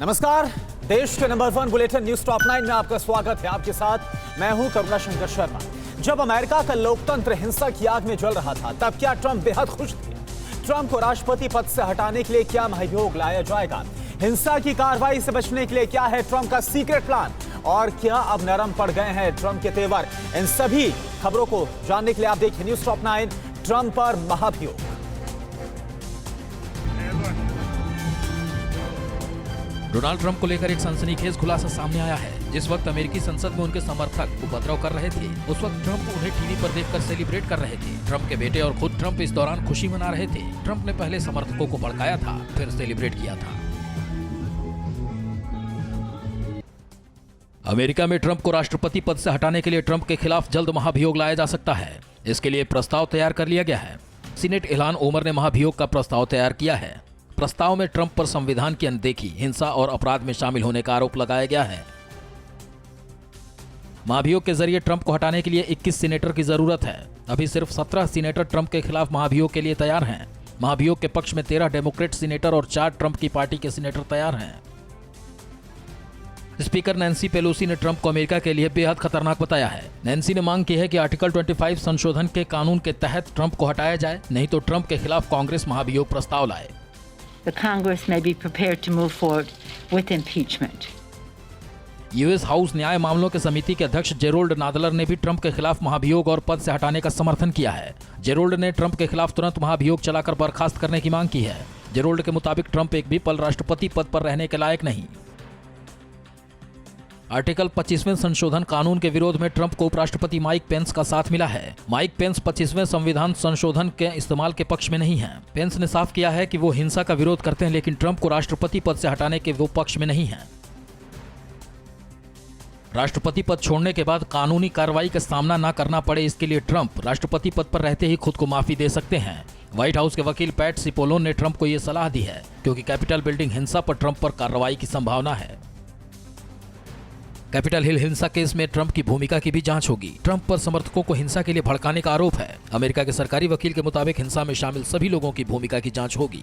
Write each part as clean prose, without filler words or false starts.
नमस्कार, देश के नंबर 1 बुलेटिन न्यूज टॉप 9 में आपका स्वागत है। आपके साथ मैं हूं करुणा शंकर शर्मा। जब अमेरिका का लोकतंत्र हिंसा की आग में जल रहा था, तब क्या ट्रंप बेहद खुश थे? ट्रंप को राष्ट्रपति पद से हटाने के लिए क्या महाभियोग लाया जाएगा? हिंसा की कार्रवाई से बचने के लिए क्या है ट्रंप का सीक्रेट प्लान? और क्या अब नरम पड़ गए हैं ट्रंप के तेवर? इन सभी खबरों को जानने के लिए आप देखिए न्यूज टॉप 9 ट्रंप पर महाभियोग। डोनाल्ड ट्रंप को लेकर एक सनसनीखेज खुलासा सामने आया है। जिस वक्त अमेरिकी संसद में उनके समर्थक उपद्रव कर रहे थे, उस वक्त ट्रंप उन्हें टीवी पर देखकर सेलिब्रेट कर रहे थे। ट्रंप के बेटे और खुद ट्रंप इस दौरान खुशी मना रहे थे। ट्रंप ने पहले समर्थकों को भड़काया था, फिर सेलिब्रेट किया था। अमेरिका में ट्रंप को राष्ट्रपति पद से हटाने के लिए ट्रंप के खिलाफ जल्द महाभियोग लाया जा सकता है। इसके लिए प्रस्ताव तैयार कर लिया गया है। सीनेट इल्हान ओमर ने महाभियोग का प्रस्ताव तैयार किया है। प्रस्ताव में ट्रंप पर संविधान की अनदेखी, हिंसा और अपराध में शामिल होने का आरोप लगाया गया है। महाभियोग के जरिए ट्रंप को हटाने के लिए 21 सीनेटर की जरूरत है। अभी सिर्फ 17 सीनेटर ट्रंप के खिलाफ महाभियोग के लिए तैयार हैं। महाभियोग के पक्ष में 13 डेमोक्रेट सीनेटर और 4 ट्रंप की पार्टी के सीनेटर तैयार हैं। स्पीकर नैन्सी पेलोसी ने ट्रंप को अमेरिका के लिए बेहद खतरनाक बताया है। नैन्सी ने मांग की है कि आर्टिकल 25 संशोधन के कानून के तहत ट्रंप को हटाया जाए, नहीं तो ट्रंप के खिलाफ कांग्रेस महाभियोग प्रस्ताव लाए। The Congress may be prepared to move forward with impeachment. US house न्याय मामलों के समिति के अध्यक्ष जेरोल्ड नादलर ने भी ट्रंप के खिलाफ महाभियोग और पद से हटाने का समर्थन किया है। जेरोल्ड ने ट्रंप के खिलाफ तुरंत महाभियोग चलाकर बर्खास्त करने की मांग की है। जेरोल्ड के मुताबिक ट्रंप एक भी पल राष्ट्रपति पद पर रहने के लायक नहीं। आर्टिकल 25वें संशोधन कानून के विरोध में ट्रंप को उपराष्ट्रपति माइक पेंस का साथ मिला है। माइक पेंस 25वें संविधान संशोधन के इस्तेमाल के पक्ष में नहीं है। पेंस ने साफ किया है कि वो हिंसा का विरोध करते हैं, लेकिन ट्रंप को राष्ट्रपति पद से हटाने के वो पक्ष में नहीं है। राष्ट्रपति पद छोड़ने के बाद कानूनी कार्रवाई का सामना न करना पड़े, इसके लिए ट्रंप राष्ट्रपति पद पर रहते ही खुद को माफी दे सकते हैं। व्हाइट हाउस के वकील पैट सिपोलोन ने ट्रंप को यह सलाह दी है, क्योंकि कैपिटल बिल्डिंग हिंसा पर ट्रंप पर कार्रवाई की संभावना है। कैपिटल हिल हिंसा केस में ट्रंप की भूमिका की भी जांच होगी। ट्रंप पर समर्थकों को हिंसा के लिए भड़काने का आरोप है। अमेरिका के सरकारी वकील के मुताबिक हिंसा में शामिल सभी लोगों की भूमिका की जांच होगी।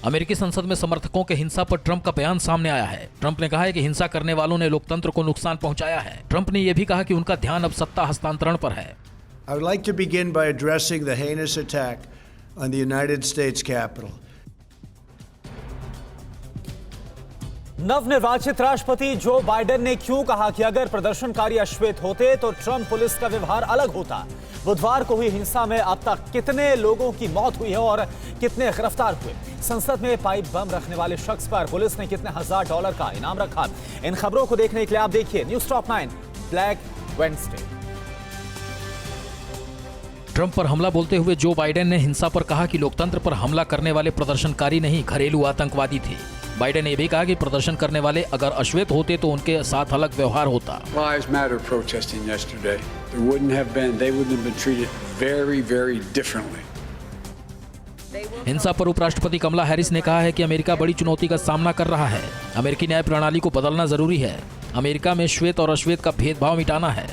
अमेरिकी संसद में समर्थकों के हिंसा पर ट्रंप का बयान सामने आया है। ट्रंप ने कहा है कि हिंसा करने वालों ने लोकतंत्र को नुकसान पहुंचाया है। ट्रंप ने यह भी कहा कि उनका ध्यान अब सत्ता हस्तांतरण पर है। I would like to begin by addressing the heinous attack on the United States Capitol. नवनिर्वाचित राष्ट्रपति जो बाइडेन ने क्यों कहा कि अगर प्रदर्शनकारी अश्वेत होते तो ट्रंप पुलिस का व्यवहार अलग होता? बुधवार को हुई हिंसा में अब तक कितने लोगों की मौत हुई है और कितने गिरफ्तार हुए? संसद में पाइप बम रखने वाले शख्स पर पुलिस ने कितने $1000 का इनाम रखा? इन खबरों को देखने के लिए आप देखिए news top 9 black Wednesday. Trump पर हमला बोलते हुए जो बाइडेन ने हिंसा पर कहा कि लोकतंत्र पर हमला करने वाले प्रदर्शनकारी नहीं, घरेलू आतंकवादी थे। बाइडेन ने भी कहा कि प्रदर्शन करने वाले अगर अश्वेत होते तो उनके साथ अलग व्यवहार होता। Lives Matter protesting yesterday. They wouldn't have been treated very, very differently. हिंसा पर उपराष्ट्रपति कमला हैरिस ने कहा है कि अमेरिका बड़ी चुनौती का सामना कर रहा है। अमेरिकी न्याय प्रणाली को बदलना जरूरी है। अमेरिका में श्वेत और अश्वेत का भेदभाव मिटाना है।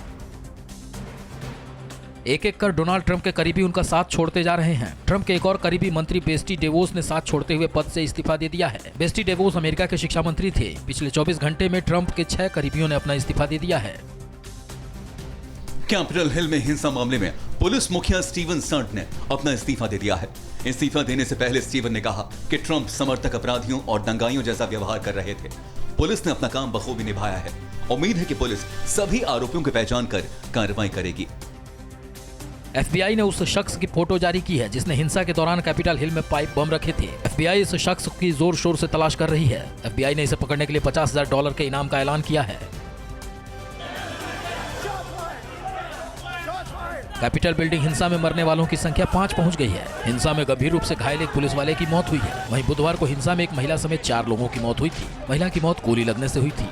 एक एक कर डोनाल्ड ट्रंप के करीबी उनका साथ छोड़ते जा रहे हैं। ट्रंप के एक और करीबी मंत्री बेस्टी डेवोस ने साथ छोड़ते हुए पद से इस्तीफा दे दिया है। बेस्टी डेवोस अमेरिका के शिक्षा मंत्री थे। पिछले 24 घंटे में ट्रंप के 6 करीबियों ने अपना इस्तीफा दे दिया है। कैपिटल हिल में हिंसा मामले में पुलिस मुखिया स्टीवन सर्ट ने अपना इस्तीफा दे दिया है। इस्तीफा देने से पहले स्टीवन ने कहा कि ट्रंप समर्थक अपराधियों और दंगाइयों जैसा व्यवहार कर रहे थे। पुलिस ने अपना काम बखूबी निभाया है। उम्मीद है कि पुलिस सभी आरोपियों की पहचान कर कार्रवाई करेगी। FBI ने उस शख्स की फोटो जारी की है जिसने हिंसा के दौरान कैपिटल हिल में पाइप बम रखे थे। FBI इस शख्स की जोर शोर से तलाश कर रही है। FBI ने इसे पकड़ने के लिए $50,000 के इनाम का ऐलान किया है। कैपिटल बिल्डिंग हिंसा में मरने वालों की संख्या 5 पहुंच गई है। हिंसा में गंभीर रूप से घायल एक पुलिस वाले की मौत हुई है। वहीं बुधवार को हिंसा में एक महिला समेत 4 लोगों की मौत हुई थी। महिला की मौत गोली लगने से हुई थी।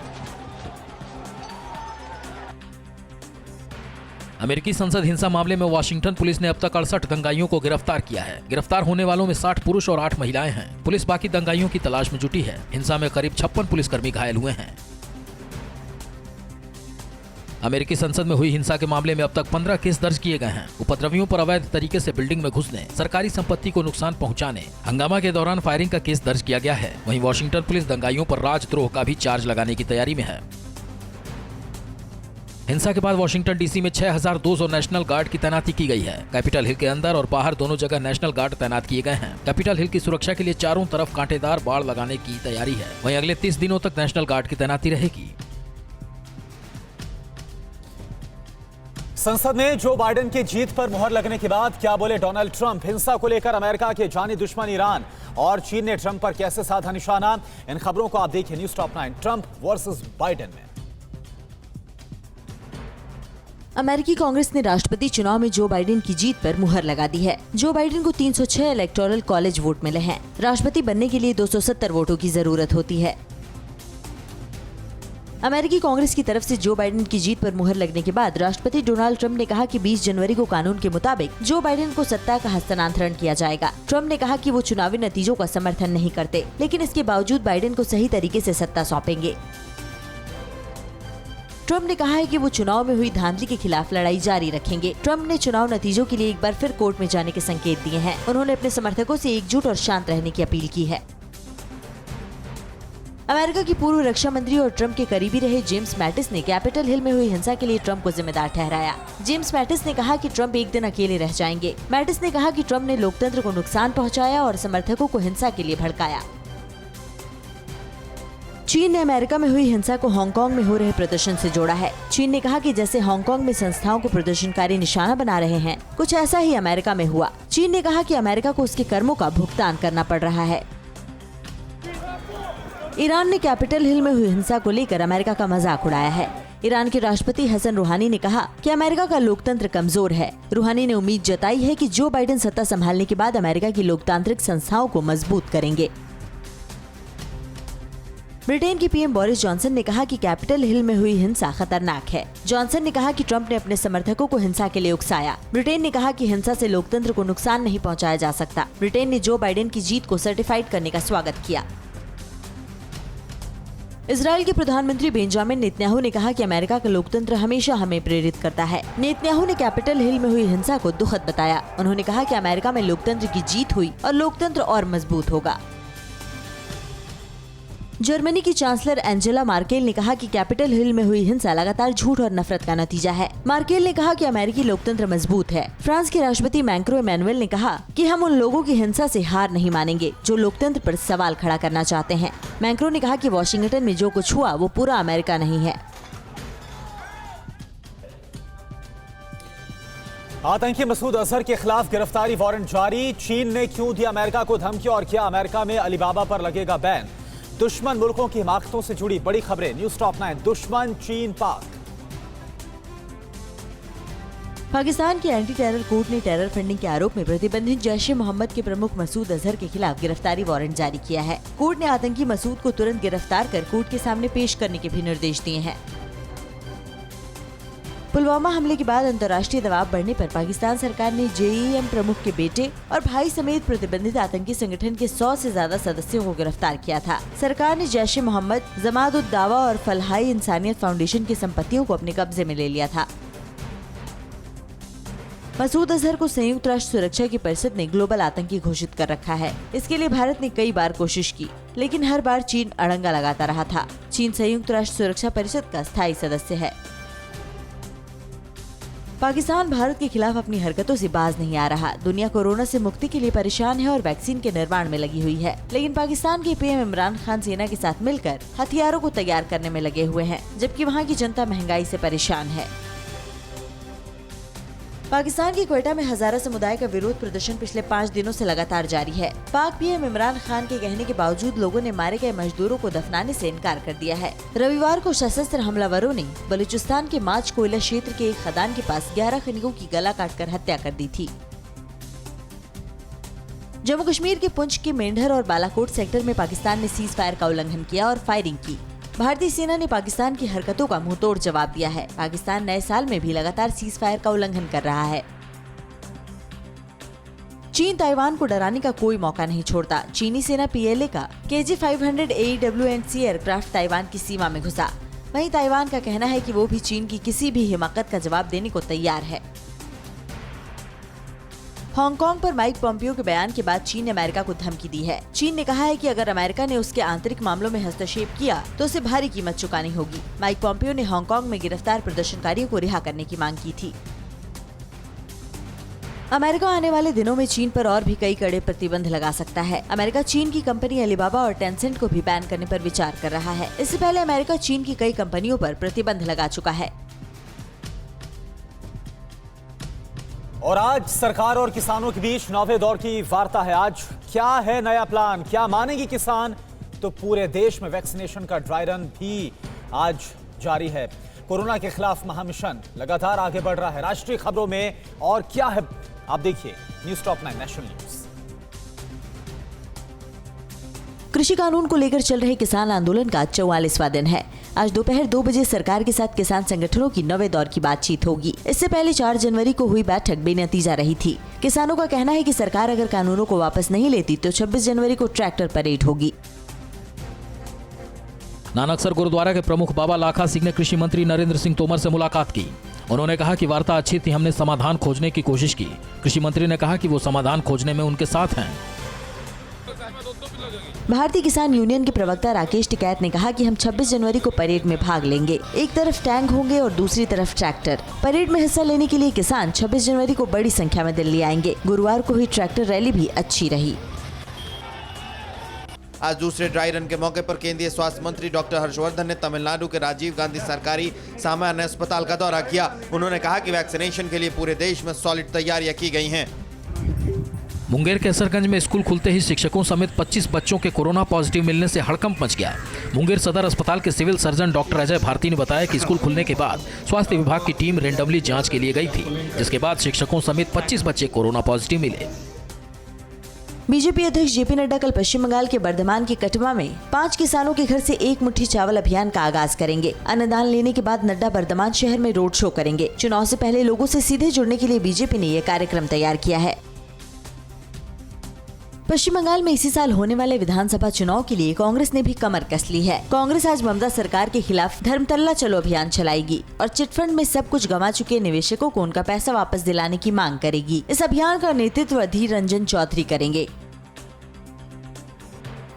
अमेरिकी संसद हिंसा मामले में वाशिंगटन पुलिस ने अब तक 68 दंगाइयों को गिरफ्तार किया है। गिरफ्तार होने वालों में 60 पुरुष और 8 महिलाएं हैं। पुलिस बाकी दंगाइयों की तलाश में जुटी है। हिंसा में करीब 56 पुलिसकर्मी घायल हुए हैं। अमेरिकी संसद में हुई हिंसा के मामले में अब तक 15 केस दर्ज किए गए हैं। उपद्रवियों पर अवैध तरीके से बिल्डिंग में घुसने, सरकारी संपत्ति को नुकसान पहुंचाने, हंगामा के दौरान फायरिंग का केस दर्ज किया गया है। वहीं वॉशिंगटन पुलिस दंगाइयों पर राजद्रोह का भी चार्ज लगाने की तैयारी में है। हिंसा के बाद वॉशिंगटन डीसी में 6200 नेशनल गार्ड की तैनाती की गई है। कैपिटल हिल के अंदर और बाहर दोनों जगह नेशनल गार्ड तैनात किए गए हैं। कैपिटल हिल की सुरक्षा के लिए चारों तरफ कांटेदार बाड़ लगाने की तैयारी है। वहीं अगले 30 दिनों तक नेशनल गार्ड की तैनाती रहेगी। संसद में जो बाइडेन की जीत पर मुहर लगने के बाद क्या बोले डोनाल्ड ट्रंप? हिंसा को लेकर अमेरिका के जानी दुश्मन ईरान और चीन ने ट्रंप पर कैसे साधा निशाना? इन खबरों को आप देखिए news top 9 Trump versus Biden में। अमेरिकी कांग्रेस ने राष्ट्रपति चुनाव में जो बाइडेन की जीत पर मुहर लगा दी है। जो बाइडेन को 306 इलेक्टोरल कॉलेज वोट मिले हैं। राष्ट्रपति बनने के लिए 270 वोटों की जरूरत होती है। अमेरिकी कांग्रेस की तरफ से जो बाइडेन की जीत पर मुहर लगने के बाद राष्ट्रपति डोनाल्ड ट्रंप ने कहा कि 20 जनवरी को कानून के मुताबिक जो बाइडेन को सत्ता का हस्तांतरण किया जाएगा। ट्रंप ने कहा कि वो चुनावी नतीजों का समर्थन नहीं करते, लेकिन इसके बावजूद बाइडेन को सही तरीके से सत्ता सौंपेंगे। ट्रंप ने कहा है कि वो चुनाव में हुई धांधली के खिलाफ लड़ाई जारी रखेंगे। ट्रंप ने चुनाव नतीजों के लिए एक बार फिर कोर्ट में जाने के संकेत दिए हैं। उन्होंने अपने समर्थकों से एकजुट और शांत रहने की अपील की है। अमेरिका की पूर्व रक्षा मंत्री और ट्रंप के करीबी रहे जेम्स मैटिस ने कैपिटल हिल में हुई हिंसा के लिए ट्रंप को जिम्मेदार ठहराया। जेम्स मैटिस ने कहा कि ट्रंप एक दिन अकेले रह जाएंगे। मैटिस ने कहा कि ट्रंप ने लोकतंत्र को नुकसान पहुंचाया और समर्थकों को हिंसा के लिए भड़काया। चीन ने अमेरिका में हुई हिंसा को हांगकांग में हो रहे प्रदर्शन से जोड़ा है। चीन ने कहा कि जैसे हांगकांग में संस्थाओं को प्रदर्शनकारी निशाना बना रहे हैं, कुछ ऐसा ही अमेरिका में हुआ। चीन ने कहा कि अमेरिका को उसके कर्मों का भुगतान करना पड़ रहा है। ईरान ने कैपिटल हिल में हुई हिंसा को लेकर अमेरिका का मजाक उड़ाया है। ईरान के राष्ट्रपति हसन रूहानी ने कहा कि अमेरिका का लोकतंत्र कमजोर है। रूहानी ने उम्मीद जताई है कि जो बाइडेन सत्ता संभालने के बाद अमेरिका की लोकतांत्रिक संस्थाओं को मजबूत करेंगे। ब्रिटेन के पीएम बोरिस जॉनसन ने कहा कि कैपिटल हिल में हुई हिंसा खतरनाक है। जॉनसन ने कहा कि ट्रंप ने अपने समर्थकों को हिंसा के लिए उकसाया। ब्रिटेन ने कहा कि हिंसा से लोकतंत्र को नुकसान नहीं पहुंचाया जा सकता। ब्रिटेन ने जो बाइडेन की जीत को सर्टिफाइड करने का स्वागत किया। इजराइल के प्रधानमंत्री बेंजामिन नेतन्याहू ने कहा कि अमेरिका का लोकतंत्र हमेशा हमें प्रेरित करता है। नेतन्याहू ने कैपिटल हिल में हुई हिंसा को दुखद बताया। उन्होंने कहा कि अमेरिका में लोकतंत्र की जीत हुई और लोकतंत्र और मजबूत होगा। जर्मनी की चांसलर एंजेला मार्केल ने कहा कि कैपिटल हिल में हुई हिंसा लगातार झूठ और नफरत का नतीजा है। मार्केल ने कहा कि अमेरिकी लोकतंत्र मजबूत है। फ्रांस के राष्ट्रपति मैक्रो इमैनुएल ने कहा कि हम उन लोगों की हिंसा से हार नहीं मानेंगे जो लोकतंत्र पर सवाल खड़ा करना चाहते हैं। मैक्रो ने कहा कि वॉशिंगटन में जो कुछ हुआ वो पूरा अमेरिका नहीं है। आतंकी मसूद अजहर के खिलाफ गिरफ्तारी वारंट जारी। चीन ने क्यों दिया अमेरिका को धमकी और क्या अमेरिका में अलीबाबा पर लगेगा बैन? दुश्मन मुल्कों की हिमाकतों से जुड़ी बड़ी खबरें न्यूज़ टॉप 9 दुश्मन चीन पाक। पाकिस्तान की एंटी टेरर कोर्ट ने टेरर फंडिंग के आरोप में प्रतिबंधित जैश ए मोहम्मद के प्रमुख मसूद अजहर के खिलाफ गिरफ्तारी वारंट जारी किया है। कोर्ट ने आतंकी मसूद को तुरंत गिरफ्तार कर कोर्ट के सामने पेश करने के भी निर्देश दिए हैं। पुलवामा हमले के बाद अंतर्राष्ट्रीय दबाव बढ़ने पर पाकिस्तान सरकार ने जेईएम प्रमुख के बेटे और भाई समेत प्रतिबंधित आतंकी संगठन के 100 से ज्यादा सदस्यों को गिरफ्तार किया था। सरकार ने जैश ए मोहम्मद, जमात उद दावा और फलाही इंसानियत फाउंडेशन की संपत्तियों को अपने कब्जे में ले लिया था। मसूद अजहर को संयुक्त राष्ट्र सुरक्षा की परिषद ने ग्लोबल आतंकी घोषित कर रखा है। इसके लिए भारत ने कई बार कोशिश की, लेकिन हर बार चीन अड़ंगा लगाता रहा था। चीन संयुक्त राष्ट्र सुरक्षा परिषद का स्थायी सदस्य है। पाकिस्तान भारत के खिलाफ अपनी हरकतों से बाज नहीं आ रहा। दुनिया कोरोना से मुक्ति के लिए परेशान है और वैक्सीन के निर्माण में लगी हुई है, लेकिन पाकिस्तान के पीएम इमरान खान सेना के साथ मिलकर हथियारों को तैयार करने में लगे हुए हैं, जबकि वहां की जनता महंगाई से परेशान है। पाकिस्तान के क्वेटा में हजारा समुदाय का विरोध प्रदर्शन पिछले 5 दिनों से लगातार जारी है। पाक पीएम इमरान खान के कहने के बावजूद लोगों ने मारे गए मजदूरों को दफनाने से इनकार कर दिया है। रविवार को सशस्त्र हमलावरों ने बलूचिस्तान के माच कोयला क्षेत्र के एक खदान के पास 11 खनिकों की गला काटकर हत्या कर दी थी। जम्मू कश्मीर के पुंछ के मेंढर और बालाकोट सेक्टर में पाकिस्तान ने सीज फायर का उल्लंघन किया और फायरिंग की। भारतीय सेना ने पाकिस्तान की हरकतों का मुंहतोड़ जवाब दिया है। पाकिस्तान नए साल में भी लगातार सीज फायर का उल्लंघन कर रहा है। चीन ताइवान को डराने का कोई मौका नहीं छोड़ता। चीनी सेना PLA का KJ-500 AEW&C एयरक्राफ्ट ताइवान की सीमा में घुसा। वहीं ताइवान का कहना है कि वो भी चीन की किसी भी हिमाकत का जवाब देने को तैयार है। हांगकांग पर माइक पॉम्पियो के बयान के बाद चीन ने अमेरिका को धमकी दी है। चीन ने कहा है कि अगर अमेरिका ने उसके आंतरिक मामलों में हस्तक्षेप किया तो उसे भारी कीमत चुकानी होगी। माइक पॉम्पियो ने हांगकांग में गिरफ्तार प्रदर्शनकारियों को रिहा करने की मांग की थी। अमेरिका आने वाले दिनों में चीन पर और भी कई कड़े प्रतिबंध लगा सकता है। अमेरिका चीन की कंपनी अलीबाबा और टेंसेंट को भी बैन करने पर विचार कर रहा है। इससे पहले अमेरिका चीन की कई कंपनियों पर प्रतिबंध लगा चुका है। और आज सरकार और किसानों के बीच 9वें दौर की वार्ता है। आज क्या है नया प्लान, क्या मानेंगे किसान? तो पूरे देश में वैक्सीनेशन का ड्राई रन भी आज जारी है। कोरोना के खिलाफ महामिशन लगातार आगे बढ़ रहा है। राष्ट्रीय खबरों में और क्या है आप देखिए न्यूज़ टॉप 9 नेशनल न्यूज। कृषि कानून को लेकर चल रहे किसान आंदोलन का 44वां दिन है। आज दोपहर 2 बजे सरकार के साथ किसान संगठनों की 9वें दौर की बातचीत होगी। इससे पहले 4 जनवरी को हुई बैठक बेनतीजा रही थी। किसानों का कहना है कि सरकार अगर कानूनों को वापस नहीं लेती तो 26 जनवरी को ट्रैक्टर परेड होगी। नानकसर गुरुद्वारा के प्रमुख बाबा लाखा सिंह ने कृषि मंत्री नरेंद्र सिंह तोमर से मुलाकात की। उन्होंने कहा कि वार्ता अच्छी थी, हमने समाधान खोजने की कोशिश की। कृषि मंत्री ने कहा कि वो समाधान खोजने में उनके साथ हैं। भारतीय किसान यूनियन के प्रवक्ता राकेश टिकैत ने कहा कि हम 26 जनवरी को परेड में भाग लेंगे। एक तरफ टैंक होंगे और दूसरी तरफ ट्रैक्टर। परेड में हिस्सा लेने के लिए किसान 26 जनवरी को बड़ी संख्या में दिल्ली आएंगे। गुरुवार को हुई ट्रैक्टर रैली भी अच्छी रही। आज दूसरे ड्राई रन के मौके पर केंद्रीय स्वास्थ्य मंत्री डॉक्टर हर्षवर्धन ने तमिलनाडु के राजीव गांधी सरकारी सामान्य अस्पताल का दौरा किया। उन्होंने कहा कि वैक्सीनेशन के लिए पूरे देश में सॉलिड तैयारियां की गई हैं। मुंगेर के असरगंज में स्कूल खुलते ही शिक्षकों समेत 25 बच्चों के कोरोना पॉजिटिव मिलने से हड़कंप मच गया। मुंगेर सदर अस्पताल के civil surgeon doctor Ajay Bharti ने बताया कि स्कूल खुलने के बाद स्वास्थ्य विभाग की टीम रेंडमली जांच के लिए गई थी, जिसके बाद शिक्षकों समेत 25 बच्चे कोरोना पॉजिटिव मिले। बीजेपी अध्यक्ष जेपी नड्डा कल पश्चिम बंगाल के बर्धमान के कटवा में 5 किसानों के घर से एक मुट्ठी चावल अभियान का आगाज करेंगे। अन्नदान लेने के बाद नड्डा बर्धमान शहर में रोड शो करेंगे। चुनाव से पहले लोगों से सीधे जुड़ने के लिए बीजेपी ने यह कार्यक्रम तैयार किया है। पश्चिम बंगाल में इसी साल होने वाले विधानसभा चुनाव के लिए कांग्रेस ने भी कमर कस ली है। कांग्रेस आज ममता सरकार के खिलाफ धर्मतल्ला चलो अभियान चलाएगी और चिटफंड में सब कुछ गंवा चुके निवेशकों को उनका पैसा वापस दिलाने की मांग करेगी। इस अभियान का नेतृत्व अधीर रंजन चौधरी करेंगे।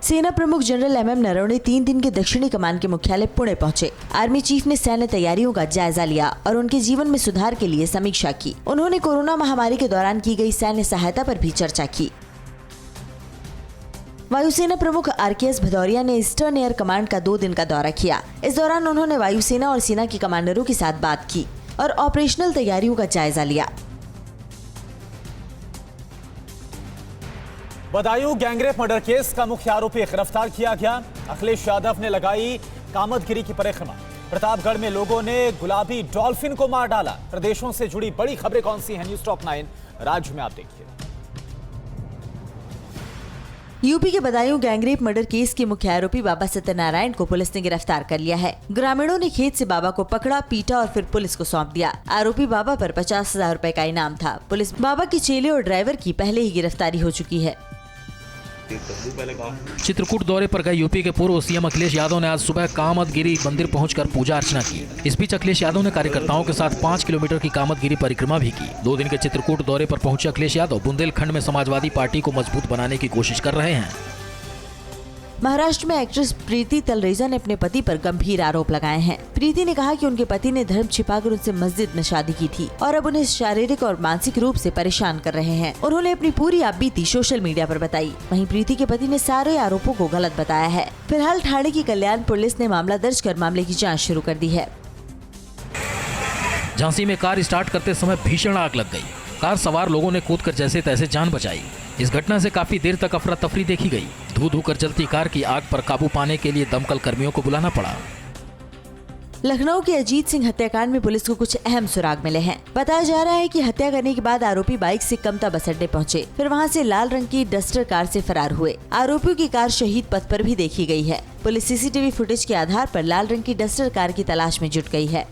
सेना प्रमुख जनरल MM नरवणे 3 दिन के दक्षिणी कमान के मुख्यालय पुणे पहुंचे। आर्मी चीफ ने सैन्य तैयारियों का जायजा लिया और उनके जीवन में सुधार के लिए समीक्षा की। उन्होंने कोरोना महामारी के दौरान की गई सैन्य सहायता पर भी चर्चा की। वायुसेना प्रमुख RKS भदौरिया ने ईस्टर्न एयर कमांड का 2 दिन का दौरा किया। इस दौरान उन्होंने वायुसेना और सेना के कमांडरों के साथ बात की और ऑपरेशनल तैयारियों का जायजा लिया। बदायूं गैंगरेप मर्डर केस का मुख्य आरोपी गिरफ्तार किया गया। अखिलेश यादव ने लगाई कामतगिरी की परिक्रमा। प्रतापगढ़ में लोगों ने गुलाबी डॉल्फिन को मार डाला। प्रदेशों से जुड़ी बड़ी खबरें कौन सी हैं न्यूज़ टॉप 9 राज्य में आप देखिए। यूपी के बदायूं गैंगरेप मर्डर केस के मुख्य आरोपी बाबा सत्यनारायण को पुलिस ने गिरफ्तार कर लिया है। ग्रामीणों ने खेत से बाबा को पकड़ा, पीटा और फिर पुलिस को सौंप दिया। आरोपी बाबा पर 50,000 रुपए का इनाम था। पुलिस बाबा के चेले और ड्राइवर की पहले ही गिरफ्तारी हो चुकी है। चित्रकूट दौरे पर गए यूपी के पूर्व सीएम अखिलेश यादव ने आज सुबह कामतगिरी मंदिर पहुंचकर पूजा अर्चना की। इस बीच अखिलेश यादव ने कार्यकर्ताओं के साथ 5 किलोमीटर की कामतगिरी परिक्रमा भी की। 2 दिन के चित्रकूट दौरे पर पहुंचे अखिलेश यादव बुंदेलखंड में समाजवादी पार्टी को मजबूत बनाने की कोशिश कर रहे हैं। महाराष्ट्र में एक्ट्रेस प्रीति तलरेजा ने अपने पति पर गंभीर आरोप लगाए हैं। प्रीति ने कहा कि उनके पति ने धर्म छिपाकर उनसे मस्जिद में शादी की थी और अब उन्हें शारीरिक और मानसिक रूप से परेशान कर रहे हैं। उन्होंने अपनी पूरी आपबीती सोशल मीडिया पर बताई। वहीं प्रीति के पति ने सारे आरोपों को गलत बताया है। फिलहाल ठाणे की कल्याण पुलिस ने मामला दर्ज कर मामले की जाँच शुरू कर दी है। झांसी में कार स्टार्ट करते समय भीषण आग लग गई। कार सवार लोगों ने कूदकर जैसे तैसे जान बचाई। इस घटना से काफी देर तक अफरा तफरी देखी गई। धू धू कर जलती कार की आग पर काबू पाने के लिए दमकल कर्मियों को बुलाना पड़ा। लखनऊ के अजीत सिंह हत्याकांड में पुलिस को कुछ अहम सुराग मिले हैं। बताया जा रहा है कि हत्या करने के बाद आरोपी बाइक से कमता बस अड्डे पहुंचे, फिर वहां से लाल रंग की डस्टर कार से फरार हुए। आरोपियों की कार शहीद पथ पर भी देखी गई है। पुलिस CCTV फुटेज के आधार पर लाल रंग की डस्टर कार की तलाश में जुट गई है।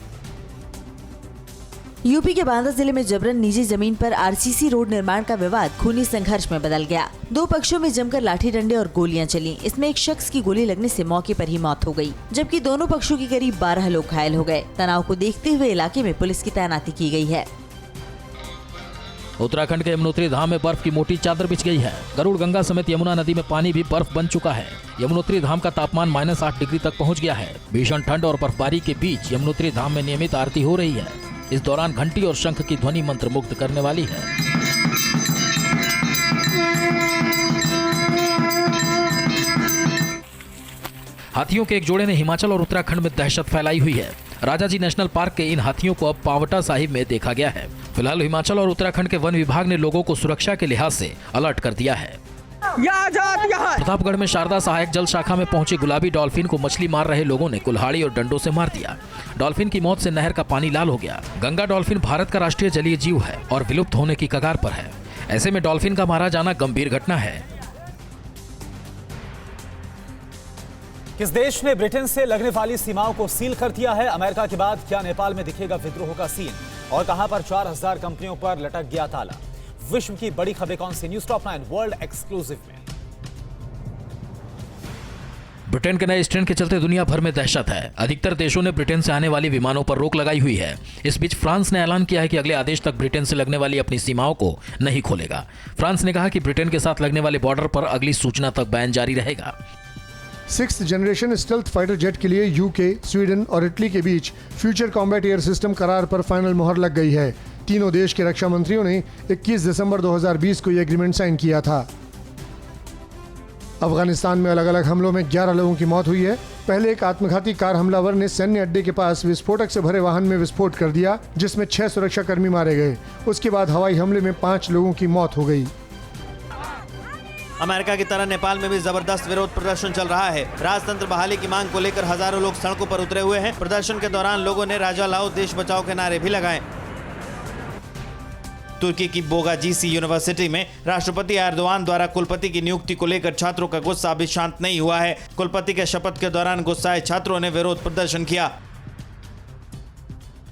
यूपी के बांदा जिले में जबरन निजी जमीन पर आरसीसी रोड निर्माण का विवाद खूनी संघर्ष में बदल गया। दो पक्षों में जमकर लाठी डंडे और गोलियां चली। इसमें एक शख्स की गोली लगने से मौके पर ही मौत हो गई, जबकि दोनों पक्षों के करीब 12 लोग घायल हो गए। तनाव को देखते हुए इलाके में पुलिस की तैनाती की गई है। उत्तराखंड के यमुनोत्री धाम में बर्फ की मोटी चादर बिछ गई है। गरुड़ गंगा समेत यमुना नदी में पानी भी बर्फ बन चुका है। यमुनोत्री धाम का तापमान -8 डिग्री तक पहुंच गया है। भीषण ठंड और बर्फबारी के बीच यमुनोत्री धाम में नियमित आरती हो रही है। इस दौरान घंटी और शंख की ध्वनि मंत्र मुग्ध करने वाली है। हाथियों के एक जोड़े ने हिमाचल और उत्तराखंड में दहशत फैलाई हुई है। राजाजी नेशनल पार्क के इन हाथियों को अब पावटा साहिब में देखा गया है। फिलहाल हिमाचल और उत्तराखंड के वन विभाग ने लोगों को सुरक्षा के लिहाज से अलर्ट कर दिया है। प्रतापगढ़ में शारदा सहायक जल शाखा में पहुंचे गुलाबी डॉल्फिन को मछली मार रहे लोगों ने कुल्हाड़ी और डंडों से मार दिया। डॉल्फिन की मौत से नहर का पानी लाल हो गया। गंगा डॉल्फिन भारत का राष्ट्रीय जलीय जीव है और विलुप्त होने की कगार पर है। ऐसे में डॉल्फिन का मारा जाना गंभीर घटना है। किस देश ने ब्रिटेन से लगने वाली सीमाओं को सील कर दिया है? अमेरिका के बाद क्या नेपाल में दिखेगा विद्रोह का सीन? और कहां पर 4000 कंपनियों पर लटक गया ताला? विश्व की बड़ी खबरें कौन सी? न्यूज़ टॉप 9 वर्ल्ड एक्सक्लूसिव में। ब्रिटेन के नए स्ट्रेन के चलते दुनिया भर में दहशत है। अधिकतर देशों ने ब्रिटेन से आने वाली विमानों पर रोक लगाई हुई है। इस बीच फ्रांस ने ऐलान किया है कि अगले आदेश तक ब्रिटेन से लगने वाली अपनी सीमाओं को नहीं खोलेगा। फ्रांस ने कहा कि ब्रिटेन के साथ लगने वाले बॉर्डर पर अगली सूचना तक बैन जारी रहेगा। 6th generation stealth fighter jet के लिए यूके, स्वीडन और इटली के बीच फ्यूचर कॉम्बैट एयर सिस्टम करार पर फाइनल मोहर लग गई है। तीनों देश के रक्षा मंत्रियों ने 21 दिसंबर 2020 को यह एग्रीमेंट साइन किया था। अफगानिस्तान में अलग अलग हमलों में 11 लोगों की मौत हुई है। पहले एक आत्मघाती कार हमलावर ने सैन्य अड्डे के पास विस्फोटक से भरे वाहन में विस्फोट कर दिया, जिसमें 6 सुरक्षाकर्मी मारे गए। उसके बाद हवाई हमले में 5 लोगों की मौत हो गई। अमेरिका की तरह नेपाल में भी जबरदस्त विरोध प्रदर्शन चल रहा है। राजतंत्र बहाली की मांग को लेकर हजारों लोग सड़कों पर उतरे हुए हैं। प्रदर्शन के दौरान लोगों ने राजा लाओ देश बचाओ के नारे भी लगाए। तुर्की की बोगाजीसी यूनिवर्सिटी में राष्ट्रपति एर्दोआन द्वारा कुलपति की नियुक्ति को लेकर छात्रों का गुस्सा अभी शांत नहीं हुआ है। कुलपति के शपथ के दौरान गुस्साए छात्रों ने विरोध प्रदर्शन किया।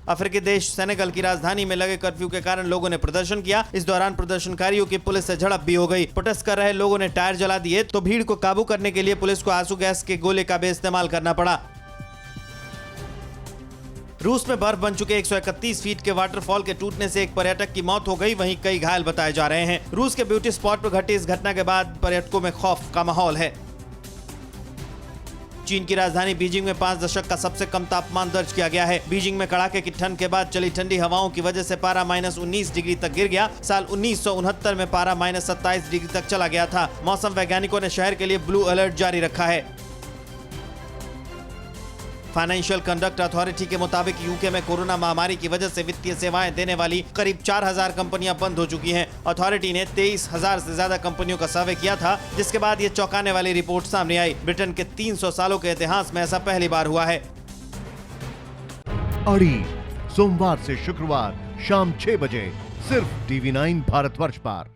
अफ्रीकी देश सेनेगल की राजधानी में लगे कर्फ्यू के कारण लोगों ने प्रदर्शन किया। इस दौरान प्रदर्शनकारियों की पुलिस से झड़प भी हो गई। प्रोटेस्ट कर रहे लोगों ने टायर जला दिए तो भीड़ को काबू करने के लिए पुलिस को आंसू गैस के गोले का भी इस्तेमाल करना पड़ा। रूस में बर्फ बन चुके 131 फीट के वाटरफॉल के टूटने से एक पर्यटक की मौत हो गई, वहीं कई घायल बताए जा रहे हैं। रूस के ब्यूटी स्पॉट पर घटी इस घटना के बाद पर्यटकों में खौफ का माहौल है। चीन की राजधानी बीजिंग में 5 दशक का सबसे कम तापमान दर्ज किया गया है। बीजिंग में कड़ाके की ठंड के बाद चली ठंडी हवाओं की वजह से पारा -19 डिग्री तक गिर गया। साल 1969 में पारा -27 डिग्री तक चला गया था। मौसम वैज्ञानिकों ने शहर के लिए ब्लू अलर्ट जारी रखा है। फाइनेंशियल कंडक्ट अथॉरिटी के मुताबिक यूके में कोरोना महामारी की वजह से वित्तीय सेवाएं देने वाली करीब 4000 कंपनियां बंद हो चुकी हैं। अथॉरिटी ने 23000 से ज्यादा कंपनियों का सर्वे किया था, जिसके बाद ये चौंकाने वाली रिपोर्ट सामने आई। ब्रिटेन के 300 सालों के इतिहास में ऐसा पहली बार हुआ है। अड़ी सोमवार से शुक्रवार शाम 6 बजे सिर्फ TV9 भारतवर्ष पर।